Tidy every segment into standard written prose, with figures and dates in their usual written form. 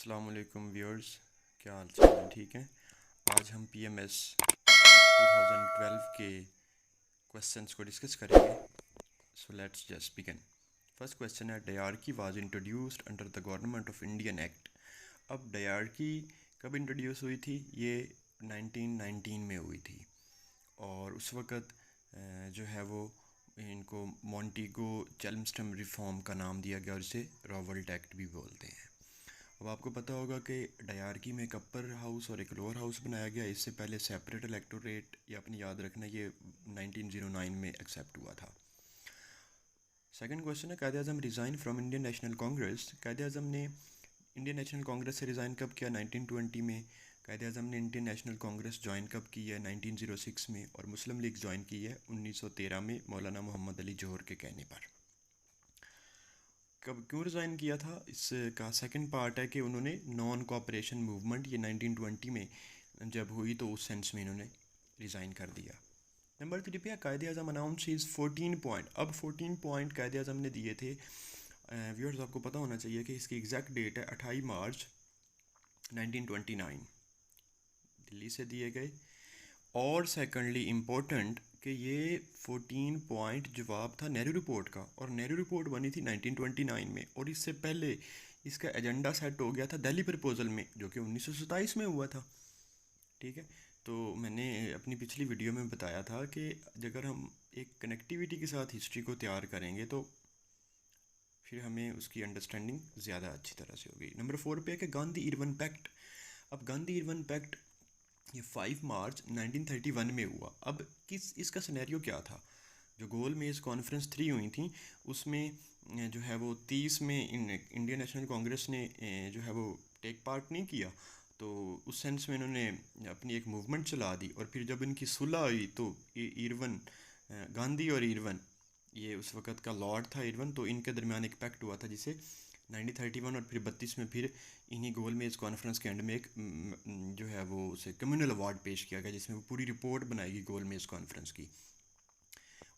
अस्सलाम वालेकुम व्यूअर्स, क्या हाल चाल है? ठीक है। आज हम पीएमएस 2012 के क्वेश्चंस को डिस्कस करेंगे। So let's just begin. First question है, dyarchy was introduced under the government of Indian act. अब डायरकी कब इंट्रोड्यूस हुई थी? ये 1919 में हुई थी और उस वक़्त जो है वो इनको मॉन्टेगो चेल्मस्टन रिफॉर्म का नाम दिया गया और इसे रॉवल्ट एक्ट भी बोलते हैं। अब आपको पता होगा कि डायरकी में एक अपर हाउस और एक लोअर हाउस बनाया गया। इससे पहले सेपरेट इलेक्टोरेट, ये अपनी याद रखना, ये 1909 में एक्सेप्ट हुआ था। सेकंड क्वेश्चन है, Quaid e Azam resign from Indian National Congress. Quaid e Azam ने इंडियन नेशनल कांग्रेस से रिज़ाइन कब किया? 1920 में। कायदे आज़म ने इंडियन नेशनल कांग्रेस ज्वाइन कब की है? 1906 में। और मुस्लिम लीग ज्वाइन की है 1913 में मौलाना मोहम्मद अली जौहर के कहने पर। कब क्यों रिज़ाइन किया था? इसका सेकंड पार्ट है कि उन्होंने नॉन कोऑपरेशन मूवमेंट ये 1920 में जब हुई तो उस सेंस में इन्होंने रिज़ाइन कर दिया। नंबर 3 पे कायदे आज़म अनाउंस इज़ 14 पॉइंट। अब 14 पॉइंट कायदे आज़म ने दिए थे। व्यूअर्स, आपको पता होना चाहिए कि इसकी एग्जैक्ट डेट है 28 मार्च 1929, दिल्ली से दिए गए। और सेकंडली इम्पोर्टेंट कि ये 14 पॉइंट जवाब था नेहरू रिपोर्ट का, और नेहरू रिपोर्ट बनी थी 1929 में, और इससे पहले इसका एजेंडा सेट हो गया था दिल्ली प्रपोजल में, जो कि 1927 में हुआ था। ठीक है, तो मैंने अपनी पिछली वीडियो में बताया था कि अगर हम एक कनेक्टिविटी के साथ हिस्ट्री को तैयार करेंगे तो फिर हमें उसकी अंडरस्टैंडिंग ज़्यादा अच्छी तरह से होगी। नंबर 4 पे है कि गांधी इरविन पैक्ट। अब गांधी इरविन पैक्ट ये 5 मार्च 1931 में हुआ। अब इसका सिनेरियो क्या था? जो गोल मेज कॉन्फ्रेंस 3 हुई थी उसमें जो है वो 30 में इंडियन नेशनल कांग्रेस ने जो है वो टेक पार्ट नहीं किया, तो उस सेंस में इन्होंने अपनी एक मूवमेंट चला दी। और फिर जब इनकी सुलह हुई तो इरविन, गांधी और इरविन, ये उस वक़्त का लॉर्ड था इरविन, तो इनके दरमियान एक पैक्ट हुआ था जिसे 1931 और फिर 32 में फिर इन्हीं गोल मेज कॉन्फ्रेंस के एंड में एक जो है वो उसे कम्युनल अवार्ड पेश किया गया, जिसमें वो पूरी रिपोर्ट बनाएगी गोल मेज कॉन्फ्रेंस की।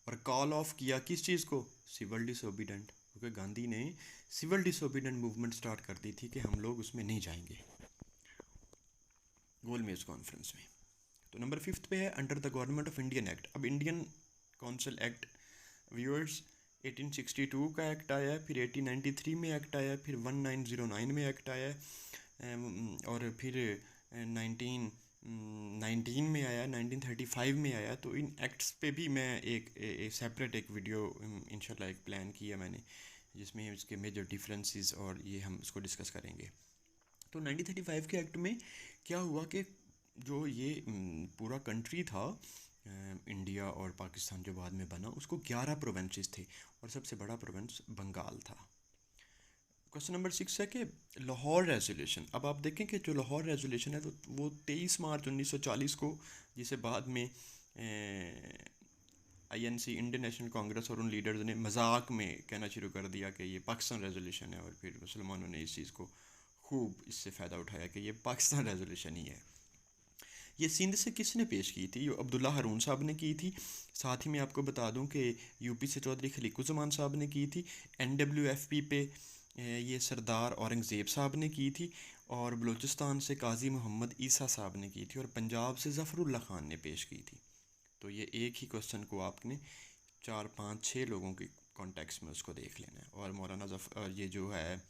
और कॉल ऑफ किया किस चीज़ को? सिविल डिसोबीडेंट, क्योंकि गांधी ने सिविल डिसोबीडेंट मूवमेंट स्टार्ट कर दी थी कि हम लोग उसमें नहीं जाएंगे गोल मेज कॉन्फ्रेंस में। तो नंबर 5 पे है under the government of Indian act. अब इंडियन काउंसिल एक्ट व्यूअर्स 1862 का एक्ट आया है, फिर 1893 में एक्ट आया है, फिर 1909 में एक्ट आया है, और फिर 1919 में आया, 1935 में आया। तो इन एक्ट्स पे भी मैं एक सेपरेट एक वीडियो इंशाल्लाह एक प्लान किया मैंने, जिसमें इसके मेजर डिफरेंसेस और ये हम इसको डिस्कस करेंगे। तो 1935 के एक्ट में क्या हुआ कि जो ये पूरा कंट्री था, इंडिया और पाकिस्तान जो बाद में बना, उसको 11 प्रोविंसेस थे और सबसे बड़ा प्रोविंस बंगाल था। क्वेश्चन नंबर 6 है कि लाहौर रेजोल्यूशन। अब आप देखें कि जो लाहौर रेजोल्यूशन है तो वो 23 मार्च 1940 को, जिसे बाद में आईएनसी इंडियन नेशनल कांग्रेस और उन लीडर्स ने मजाक में कहना शुरू कर दिया कि ये पाकिस्तान रेजोल्यूशन है, और फिर मुसलमानों ने इस चीज़ को खूब इससे फ़ायदा उठाया कि ये पाकिस्तान रेजोल्यूशन ही है। ये सिंध से किसने पेश की थी? ये अब्दुल्ला हारून साहब ने की थी। साथ ही मैं आपको बता दूं कि यूपी से चौधरी खलीकुज़्ज़मान साहब ने की थी। एनडब्ल्यूएफपी पे ये सरदार औरंगज़ेब साहब ने की थी, और बलूचिस्तान से काजी मोहम्मद ईसा साहब ने की थी, और पंजाब से ज़फ़रुल्लाह खान ने पेश की थी। तो ये एक ही क्वेश्चन को आपने 4 5 6 लोगों के कॉन्टेक्स्ट में उसको देख लेना है। और मौलाना ये जो है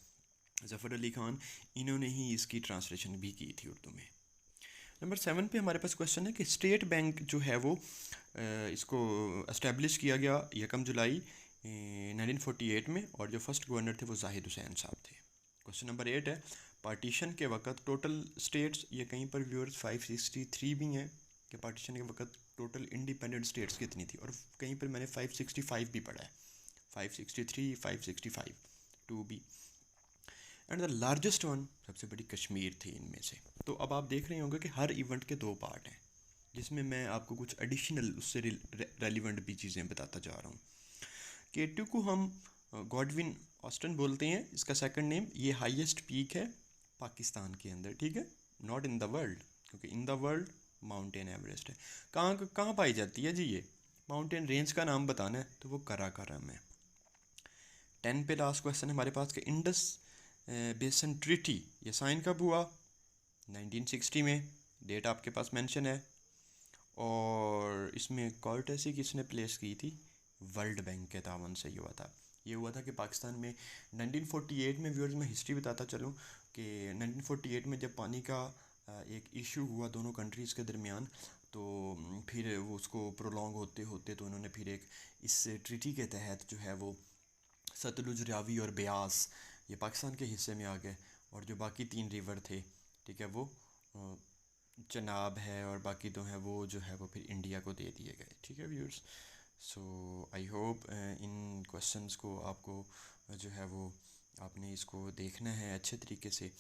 ज़फ़र अली ख़ान, इन्होंने ही इसकी ट्रांसलेशन भी की थी उर्दू में। नंबर 7 पे हमारे पास क्वेश्चन है कि स्टेट बैंक जो है वो इसको इस्टेब्लिश किया गया 1 जुलाई 1948 में, और जो फर्स्ट गवर्नर थे वो जाहिद हुसैन साहब थे। क्वेश्चन नंबर 8 है, पार्टीशन के वक्त टोटल स्टेट्स, ये कहीं पर व्यूअर्स 563 भी हैं कि पार्टीशन के वक्त टोटल इंडिपेंडेंट स्टेट्स कितनी थी, और कहीं पर मैंने 565 भी पढ़ा है, 563 565 to be. And the largest one, सबसे बड़ी कश्मीर थी इनमें से। तो अब आप देख रहे होंगे कि हर इवेंट के 2 पार्ट हैं, जिसमें मैं आपको कुछ एडिशनल उससे रेलिवेंट भी चीज़ें बताता जा रहा हूँ। K2 को हम गॉडविन ऑस्टन बोलते हैं, इसका सेकंड नेम। ये हाईएस्ट पीक है पाकिस्तान के अंदर, ठीक है, नॉट इन द वर्ल्ड, क्योंकि in the world mountain Everest है। कहाँ कहाँ पाई जाती है जी? ये माउंटेन रेंज का नाम बताना है तो वो कराकोरम है। 10 पे लास्ट क्वेश्चन है हमारे पास कि इंडस बेसन ट्रीटी ये साइन कब हुआ? 1960 में, डेट आपके पास मेंशन है। और इसमें कॉर्टेसी किसने प्लेस की थी? वर्ल्ड बैंक के तावन से ये हुआ था। ये हुआ था कि पाकिस्तान में 1948 में, व्यूअर्स मैं हिस्ट्री बताता चलूँ कि 1948 में जब पानी का एक इशू हुआ दोनों कंट्रीज़ के दरमियान, तो फिर वो उसको प्रोलॉन्ग होते होते तो उन्होंने फिर एक इस ट्रीटी के तहत जो है वो सतलुज, रावी और ब्यास ये पाकिस्तान के हिस्से में आ गए, और जो बाकी 3 रिवर थे, ठीक है, वो चनाब है और बाकी तो हैं वो जो है वो फिर इंडिया को दे दिए गए। ठीक है viewers, so I hope in questions को आपको जो है वो आपने इसको देखना है अच्छे तरीके से,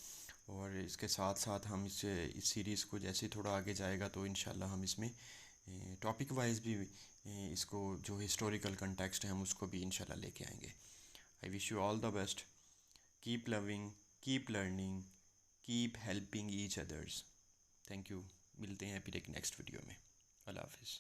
और इसके साथ साथ हम इस सीरीज़ को जैसे थोड़ा आगे जाएगा तो इंशाल्लाह हम इसमें टॉपिक वाइज भी इसको जो हिस्टोरिकल कंटेक्स्ट है हम उसको भी इंशाल्लाह लेके आएंगे। I wish you all the best, keep loving, keep learning, keep helping each others. Thank you, मिलते हैं फिर एक नेक्स्ट वीडियो में। अल्लाह हाफिज़।